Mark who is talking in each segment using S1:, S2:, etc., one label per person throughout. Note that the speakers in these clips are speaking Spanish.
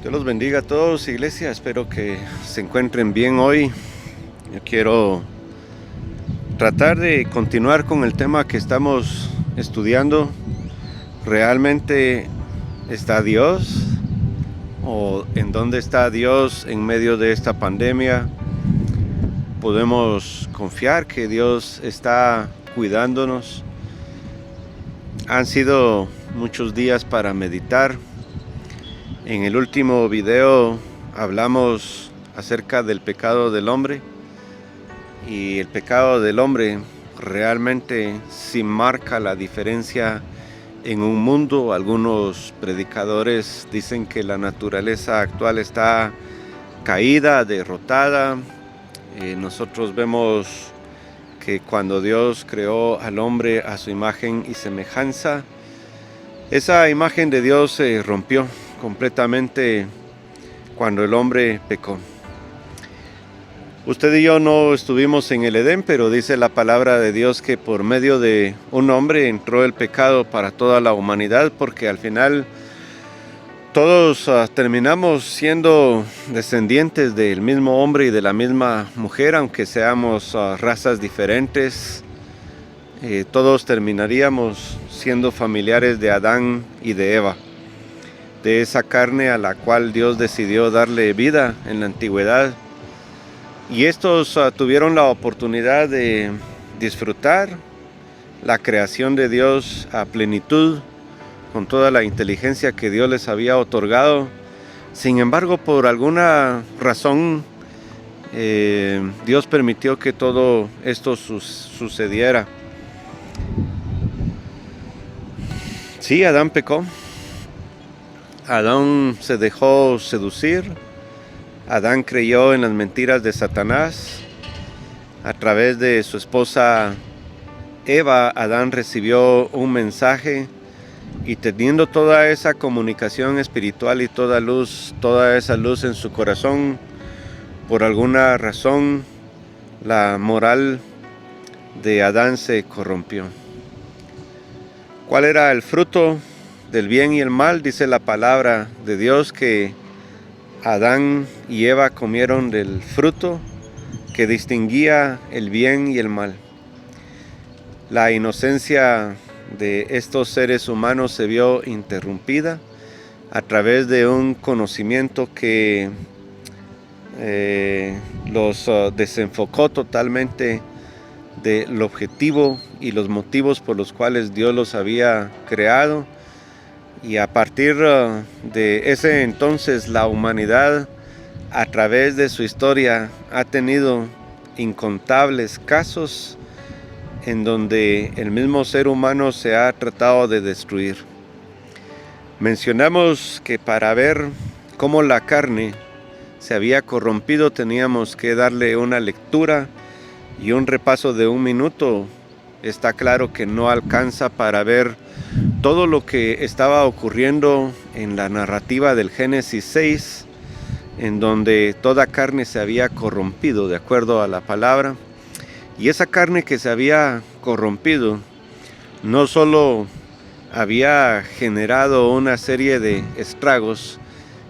S1: Dios los bendiga a todos, iglesia. Espero que se encuentren bien hoy. Yo quiero tratar de continuar con el tema que estamos estudiando. ¿Realmente está Dios? ¿O en dónde está Dios en medio de esta pandemia? ¿Podemos confiar que Dios está cuidándonos? Han sido muchos días para meditar. En el último video hablamos acerca del pecado del hombre, y el pecado del hombre realmente sí marca la diferencia en un mundo. Algunos predicadores dicen que la naturaleza actual está caída, derrotada. Nosotros vemos que cuando Dios creó al hombre a su imagen y semejanza, esa imagen de Dios se rompió completamente cuando el hombre pecó. Usted y yo no estuvimos en el Edén, pero dice la palabra de Dios que por medio de un hombre entró el pecado para toda la humanidad, porque al final todos terminamos siendo descendientes del mismo hombre y de la misma mujer, aunque seamos razas diferentes. Todos terminaríamos siendo familiares de Adán y de Eva, de esa carne a la cual Dios decidió darle vida en la antigüedad. Y estos tuvieron la oportunidad de disfrutar la creación de Dios a plenitud, con toda la inteligencia que Dios les había otorgado. Sin embargo, por alguna razón, Dios permitió que todo esto sucediera. Sí, Adán pecó. Adán se dejó seducir. Adán creyó en las mentiras de Satanás. A través de su esposa Eva, Adán recibió un mensaje, y teniendo toda esa comunicación espiritual y toda esa luz en su corazón, por alguna razón la moral de Adán se corrompió. ¿Cuál era el fruto del bien y el mal? Dice la palabra de Dios que Adán y Eva comieron del fruto que distinguía el bien y el mal. La inocencia de estos seres humanos se vio interrumpida a través de un conocimiento que los desenfocó totalmente del objetivo y los motivos por los cuales Dios los había creado. Y a partir de ese entonces, la humanidad, a través de su historia, ha tenido incontables casos en donde el mismo ser humano se ha tratado de destruir. Mencionamos que para ver cómo la carne se había corrompido, teníamos que darle una lectura y un repaso de 1 minuto. Está claro que no alcanza para ver todo lo que estaba ocurriendo en la narrativa del Génesis 6, en donde toda carne se había corrompido de acuerdo a la palabra. Y esa carne que se había corrompido no solo había generado una serie de estragos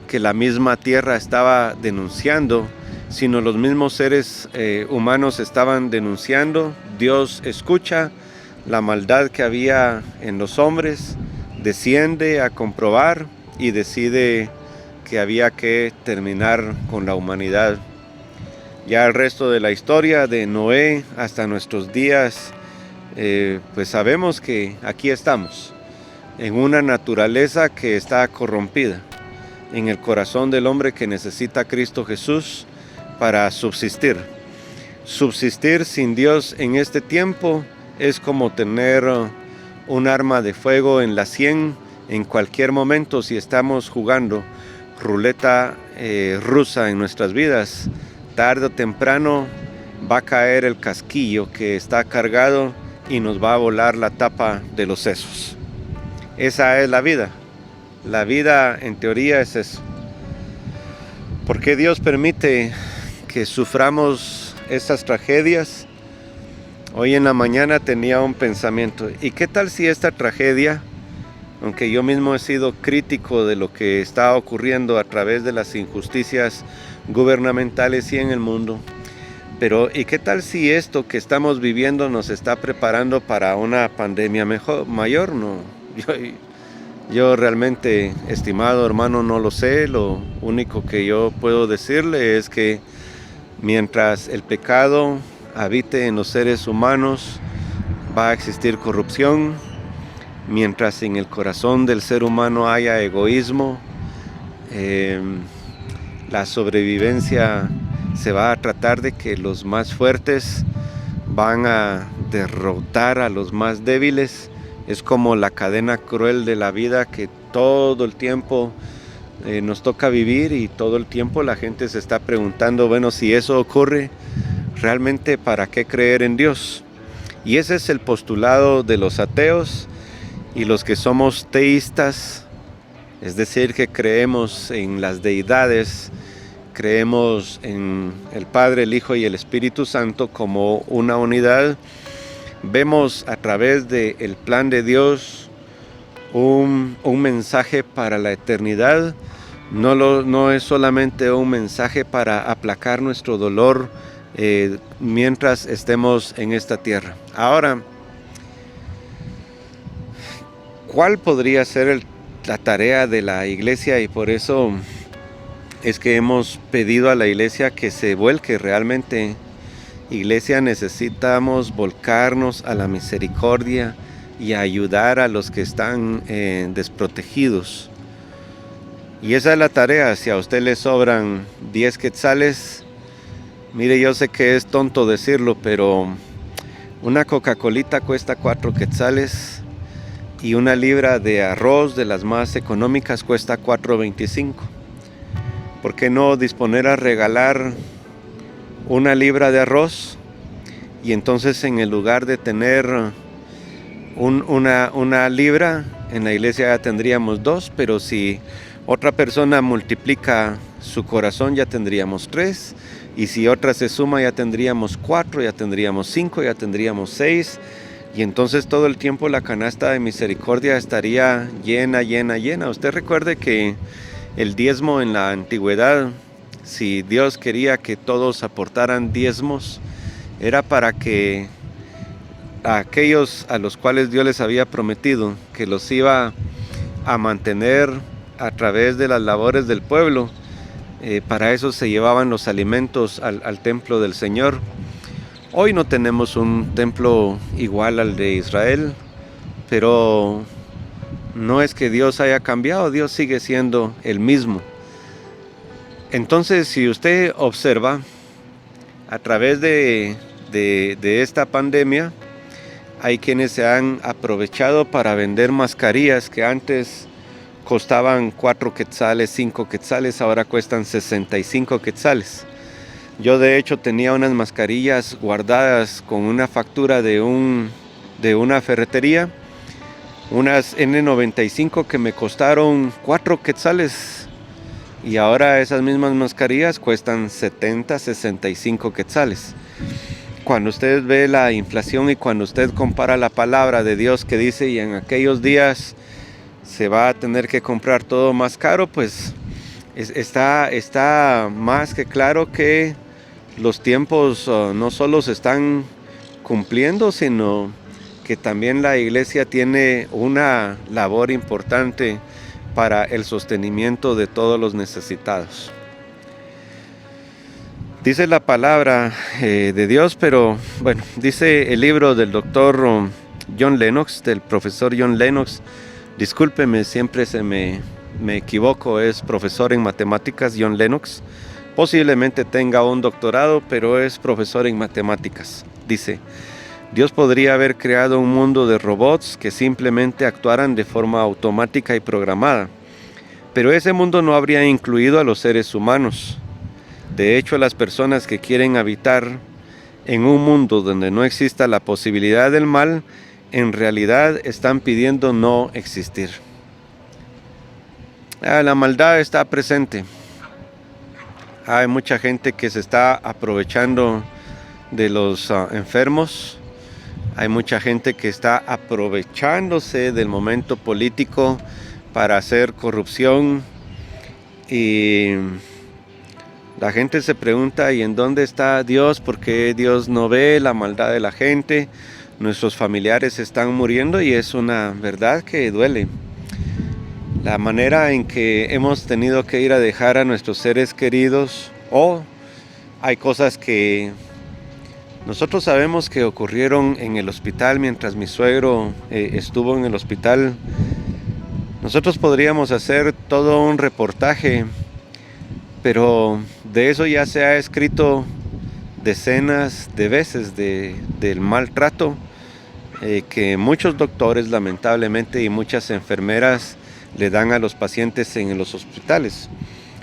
S1: que la misma tierra estaba denunciando, sino los mismos seres humanos estaban denunciando. Dios escucha la maldad que había en los hombres, desciende a comprobar y decide que había que terminar con la humanidad. Ya el resto de la historia, de Noé hasta nuestros días, pues sabemos que aquí estamos, en una naturaleza que está corrompida, en el corazón del hombre que necesita a Cristo Jesús para subsistir. Subsistir sin Dios en este tiempo es como tener un arma de fuego en la sien en cualquier momento. Si estamos jugando ruleta rusa en nuestras vidas, tarde o temprano va a caer el casquillo que está cargado y nos va a volar la tapa de los sesos. Esa es la vida. La vida en teoría es eso. ¿Por qué Dios permite que suframos estas tragedias? Hoy en la mañana tenía un pensamiento. ¿Y qué tal si esta tragedia aunque yo mismo he sido crítico de lo que está ocurriendo a través de las injusticias gubernamentales y en el mundo. Pero ¿y qué tal si esto que estamos viviendo nos está preparando para una pandemia mayor? No, yo realmente, estimado hermano, no lo sé. Lo único que yo puedo decirle es que mientras el pecado habite en los seres humanos, va a existir corrupción. Mientras en el corazón del ser humano haya egoísmo, la sobrevivencia se va a tratar de que los más fuertes van a derrotar a los más débiles. Es como la cadena cruel de la vida que todo el tiempo nos toca vivir, y todo el tiempo la gente se está preguntando, bueno, si eso ocurre, ¿realmente para qué creer en Dios? Y ese es el postulado de los ateos y los que somos teístas, es decir, que creemos en las deidades, creemos en el Padre, el Hijo y el Espíritu Santo como una unidad. Vemos a través del plan de Dios un mensaje para la eternidad. No es solamente un mensaje para aplacar nuestro dolor mientras estemos en esta tierra. Ahora, ¿cuál podría ser la tarea de la iglesia? Y por eso es que hemos pedido a la iglesia que se vuelque realmente. Iglesia, necesitamos volcarnos a la misericordia y ayudar a los que están desprotegidos. Y esa es la tarea. Si a usted le sobran 10 quetzales, mire, yo sé que es tonto decirlo, pero una Coca-Colita cuesta 4 quetzales y una libra de arroz de las más económicas cuesta 4.25. ¿Por qué no disponer a regalar una libra de arroz? Y entonces, en el lugar de tener una libra, en la iglesia ya tendríamos 2, pero si otra persona multiplica su corazón, ya tendríamos 3, y si otra se suma, ya tendríamos 4, ya tendríamos 5, ya tendríamos 6, y entonces todo el tiempo la canasta de misericordia estaría llena, llena, llena. Usted recuerde que el diezmo en la antigüedad, si Dios quería que todos aportaran diezmos, era para que a aquellos a los cuales Dios les había prometido que los iba a mantener a través de las labores del pueblo, para eso se llevaban los alimentos al templo del Señor. Hoy no tenemos un templo igual al de Israel, pero no es que Dios haya cambiado, Dios sigue siendo el mismo. Entonces, si usted observa, a través de esta pandemia, hay quienes se han aprovechado para vender mascarillas que antes costaban 4 quetzales, 5 quetzales, ahora cuestan 65 quetzales. Yo de hecho tenía unas mascarillas guardadas con una factura de una ferretería, unas N95 que me costaron 4 quetzales, y ahora esas mismas mascarillas cuestan 70, 65 quetzales. Cuando usted ve la inflación y cuando usted compara la palabra de Dios que dice, y en aquellos días se va a tener que comprar todo más caro, pues está más que claro que los tiempos no solo se están cumpliendo, sino que también la iglesia tiene una labor importante para el sostenimiento de todos los necesitados. Dice la palabra de Dios, pero bueno, dice el libro del doctor John Lennox, del profesor John Lennox. Discúlpeme, siempre me equivoco, es profesor en matemáticas, John Lennox. Posiblemente tenga un doctorado, pero es profesor en matemáticas. Dice: Dios podría haber creado un mundo de robots que simplemente actuaran de forma automática y programada, pero ese mundo no habría incluido a los seres humanos. De hecho, las personas que quieren habitar en un mundo donde no exista la posibilidad del mal, en realidad están pidiendo no existir. La maldad está presente. Hay mucha gente que se está aprovechando de los enfermos. Hay mucha gente que está aprovechándose del momento político para hacer corrupción y la gente se pregunta, ¿y en dónde está Dios? ¿Por qué Dios no ve la maldad de la gente? Nuestros familiares están muriendo y es una verdad que duele. La manera en que hemos tenido que ir a dejar a nuestros seres queridos, o hay cosas que nosotros sabemos que ocurrieron en el hospital mientras mi suegro estuvo en el hospital. Nosotros podríamos hacer todo un reportaje, pero de eso ya se ha escrito decenas de veces del maltrato que muchos doctores lamentablemente y muchas enfermeras le dan a los pacientes en los hospitales.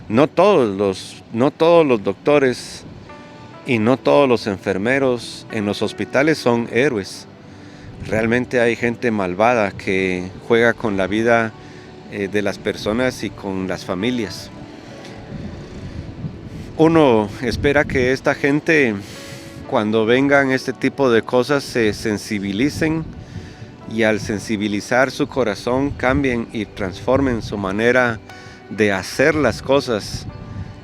S1: No todos los doctores y no todos los enfermeros en los hospitales son héroes. Realmente hay gente malvada que juega con la vida de las personas y con las familias. Uno espera que esta gente, cuando vengan este tipo de cosas, se sensibilicen y al sensibilizar su corazón cambien y transformen su manera de hacer las cosas.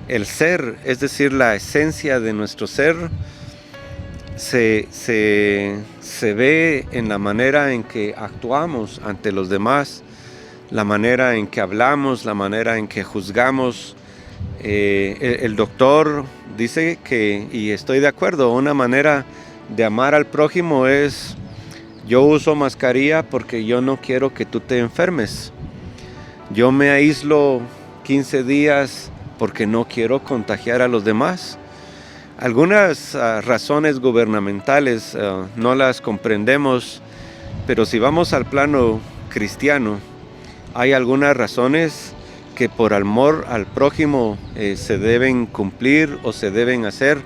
S1: El ser, es decir, la esencia de nuestro ser, se ve en la manera en que actuamos ante los demás, la manera en que hablamos, la manera en que juzgamos. El doctor dice que, y estoy de acuerdo, una manera de amar al prójimo es: yo uso mascarilla porque yo no quiero que tú te enfermes. Yo me aíslo 15 días porque no quiero contagiar a los demás. Algunas razones gubernamentales no las comprendemos, pero si vamos al plano cristiano, hay algunas razones que por amor al prójimo se deben cumplir o se deben hacer,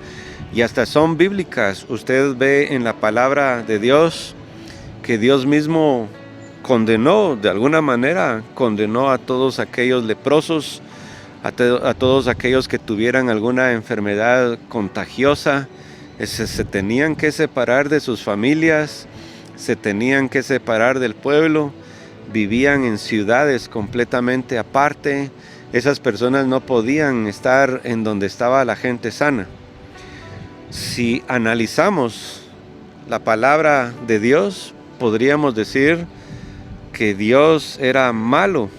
S1: y hasta son bíblicas. Usted ve en la palabra de Dios que Dios mismo condenó, de alguna manera, condenó a todos aquellos leprosos, a todos aquellos que tuvieran alguna enfermedad contagiosa. Se tenían que separar de sus familias, se tenían que separar del pueblo. Vivían en ciudades completamente aparte. Esas personas no podían estar en donde estaba la gente sana. Si analizamos la palabra de Dios, podríamos decir que Dios era malo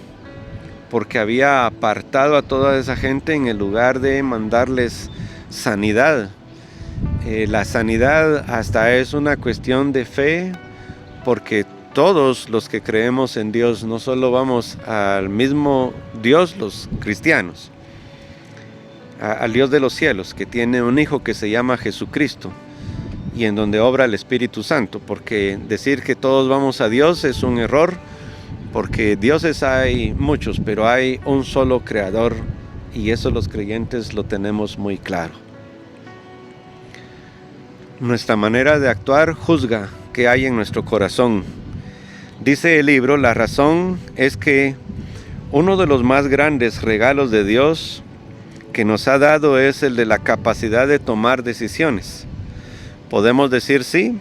S1: porque había apartado a toda esa gente en el lugar de mandarles sanidad. La sanidad hasta es una cuestión de fe, porque todos los que creemos en Dios no solo vamos al mismo Dios, los cristianos, al Dios de los cielos, que tiene un hijo que se llama Jesucristo y en donde obra el Espíritu Santo, porque decir que todos vamos a Dios es un error, porque dioses hay muchos, pero hay un solo creador, y eso los creyentes lo tenemos muy claro. Nuestra manera de actuar juzga qué hay en nuestro corazón. Dice el libro, la razón es que uno de los más grandes regalos de Dios que nos ha dado es el de la capacidad de tomar decisiones. Podemos decir sí,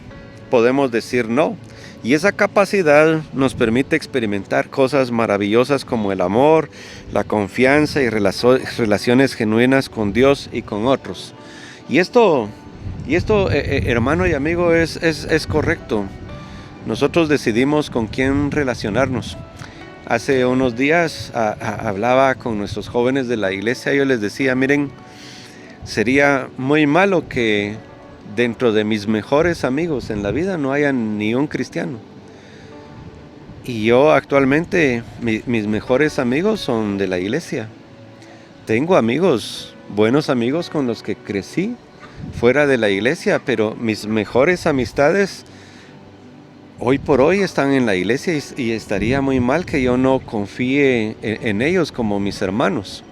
S1: podemos decir no. Y esa capacidad nos permite experimentar cosas maravillosas como el amor, la confianza y relaciones genuinas con Dios y con otros. Y esto, hermano y amigo, es correcto. Nosotros decidimos con quién relacionarnos. Hace unos días hablaba con nuestros jóvenes de la iglesia y yo les decía, miren, sería muy malo que dentro de mis mejores amigos en la vida no haya ni un cristiano. Y yo actualmente, mis mejores amigos son de la iglesia. Tengo amigos, buenos amigos con los que crecí fuera de la iglesia, pero mis mejores amistades hoy por hoy están en la iglesia y estaría muy mal que yo no confíe en ellos como mis hermanos.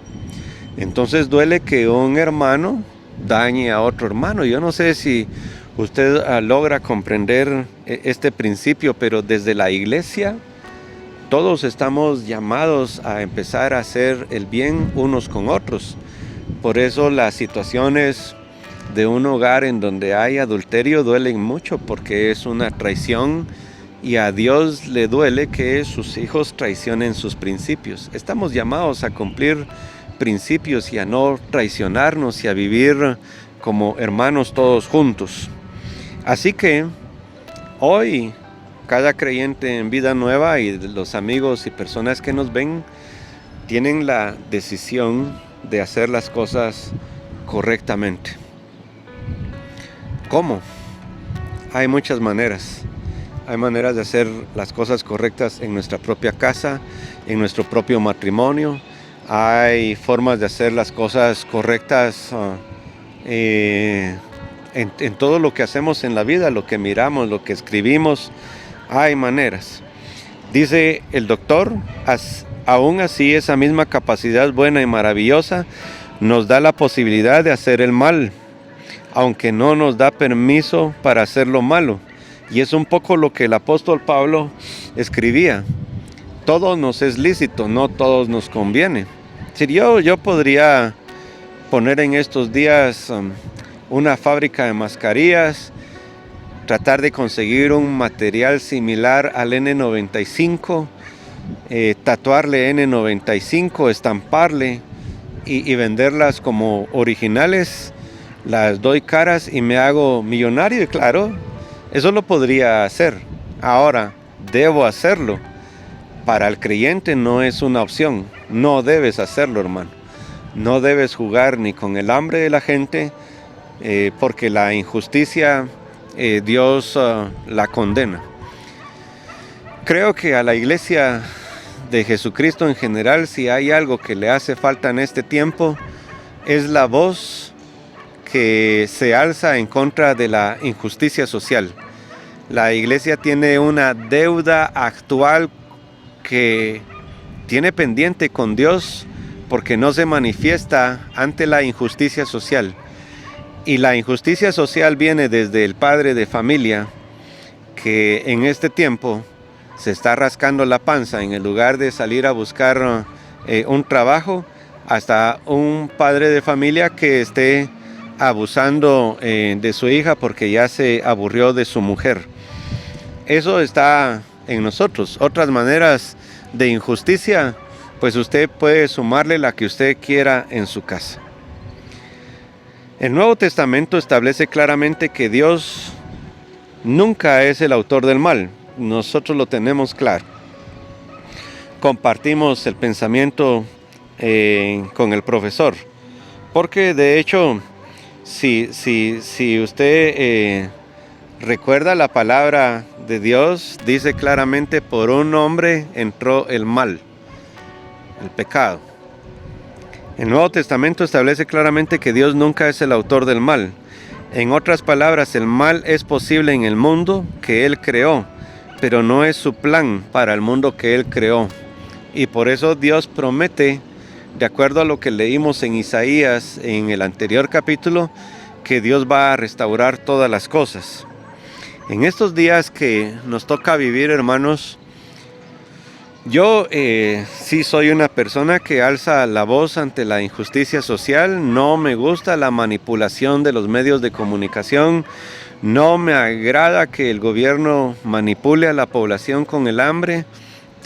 S1: Entonces duele que un hermano dañe a otro hermano. Yo no sé si usted logra comprender este principio, pero desde la iglesia todos estamos llamados a empezar a hacer el bien unos con otros. Por eso las situaciones de un hogar en donde hay adulterio duelen mucho porque es una traición y a Dios le duele que sus hijos traicionen sus principios. Estamos llamados a cumplir principios y a no traicionarnos y a vivir como hermanos todos juntos. Así que hoy cada creyente en Vida Nueva y los amigos y personas que nos ven tienen la decisión de hacer las cosas correctamente. ¿Cómo? Hay muchas maneras. Hay maneras de hacer las cosas correctas en nuestra propia casa, en nuestro propio matrimonio. Hay formas de hacer las cosas correctas en todo lo que hacemos en la vida, lo que miramos, lo que escribimos. Hay maneras. Dice el doctor, aún así esa misma capacidad buena y maravillosa nos da la posibilidad de hacer el mal, aunque no nos da permiso para hacer lo malo. Y es un poco lo que el apóstol Pablo escribía. Todo nos es lícito, no todos nos conviene. Si yo podría poner en estos días una fábrica de mascarillas, tratar de conseguir un material similar al N95, tatuarle N95, estamparle y venderlas como originales, las doy caras y me hago millonario. Y claro, eso lo podría hacer. Ahora, debo hacerlo. Para el creyente no es una opción. No debes hacerlo, hermano. No debes jugar ni con el hambre de la gente, porque la injusticia Dios la condena. Creo que a la iglesia de Jesucristo en general, si hay algo que le hace falta en este tiempo, es la voz que se alza en contra de la injusticia social. La iglesia tiene una deuda actual que tiene pendiente con Dios porque no se manifiesta ante la injusticia social. Y la injusticia social viene desde el padre de familia que en este tiempo se está rascando la panza en el lugar de salir a buscar un trabajo, hasta un padre de familia que esté abusando de su hija porque ya se aburrió de su mujer. Eso está en nosotros. Otras maneras de injusticia, pues usted puede sumarle la que usted quiera en su casa. El Nuevo Testamento establece claramente que Dios nunca es el autor del mal. Nosotros lo tenemos claro. Compartimos el pensamiento con el profesor, porque de hecho, si usted recuerda la palabra de Dios, dice claramente: por un hombre entró el mal, el pecado. El Nuevo Testamento establece claramente que Dios nunca es el autor del mal. En otras palabras, el mal es posible en el mundo que Él creó, pero no es su plan para el mundo que Él creó. Y por eso Dios promete, de acuerdo a lo que leímos en Isaías en el anterior capítulo, que Dios va a restaurar todas las cosas. En estos días que nos toca vivir, hermanos, yo sí soy una persona que alza la voz ante la injusticia social. No me gusta la manipulación de los medios de comunicación. No me agrada que el gobierno manipule a la población con el hambre.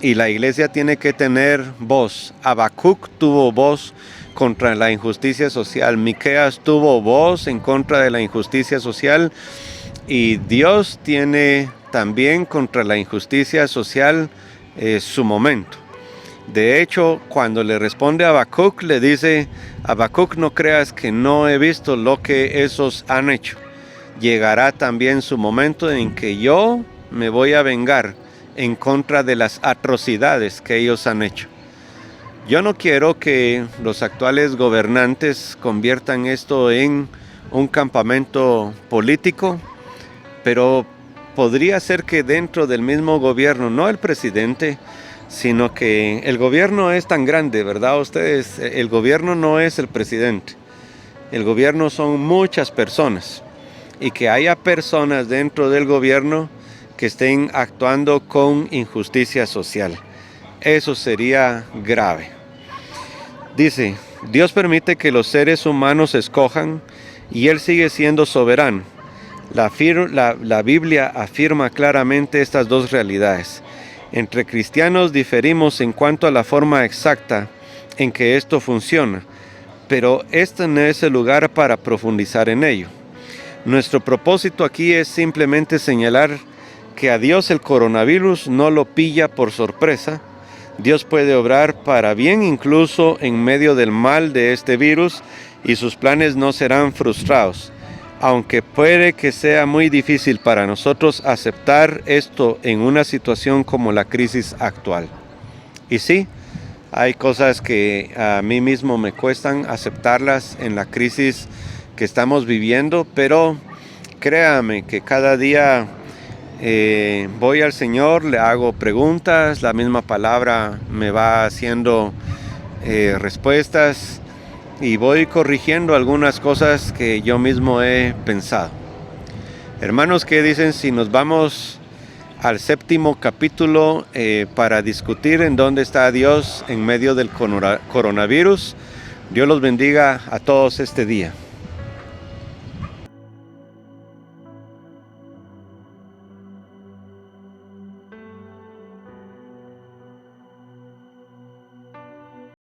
S1: Y la iglesia tiene que tener voz. Habacuc tuvo voz contra la injusticia social. Miqueas tuvo voz en contra de la injusticia social. Y Dios tiene también contra la injusticia social su momento. De hecho, cuando le responde a Habacuc, le dice: Habacuc, no creas que no he visto lo que esos han hecho. Llegará también su momento en que yo me voy a vengar en contra de las atrocidades que ellos han hecho. Yo no quiero que los actuales gobernantes conviertan esto en un campamento político, pero podría ser que dentro del mismo gobierno, no el presidente, sino que el gobierno es tan grande, ¿verdad? Ustedes, el gobierno no es el presidente. El gobierno son muchas personas. Y que haya personas dentro del gobierno que estén actuando con injusticia social. Eso sería grave. Dice: Dios permite que los seres humanos escojan y Él sigue siendo soberano. La Biblia afirma claramente estas dos realidades. Entre cristianos diferimos en cuanto a la forma exacta en que esto funciona, pero este no es el lugar para profundizar en ello. Nuestro propósito aquí es simplemente señalar que a Dios el coronavirus no lo pilla por sorpresa. Dios puede obrar para bien incluso en medio del mal de este virus y sus planes no serán frustrados, aunque puede que sea muy difícil para nosotros aceptar esto en una situación como la crisis actual. Y sí, hay cosas que a mí mismo me cuestan aceptarlas en la crisis que estamos viviendo, pero créame que cada día voy al Señor, le hago preguntas, la misma palabra me va haciendo respuestas y voy corrigiendo algunas cosas que yo mismo he pensado. Hermanos, ¿qué dicen si nos vamos al 7º capítulo para discutir en dónde está Dios en medio del coronavirus? Dios los bendiga a todos este día.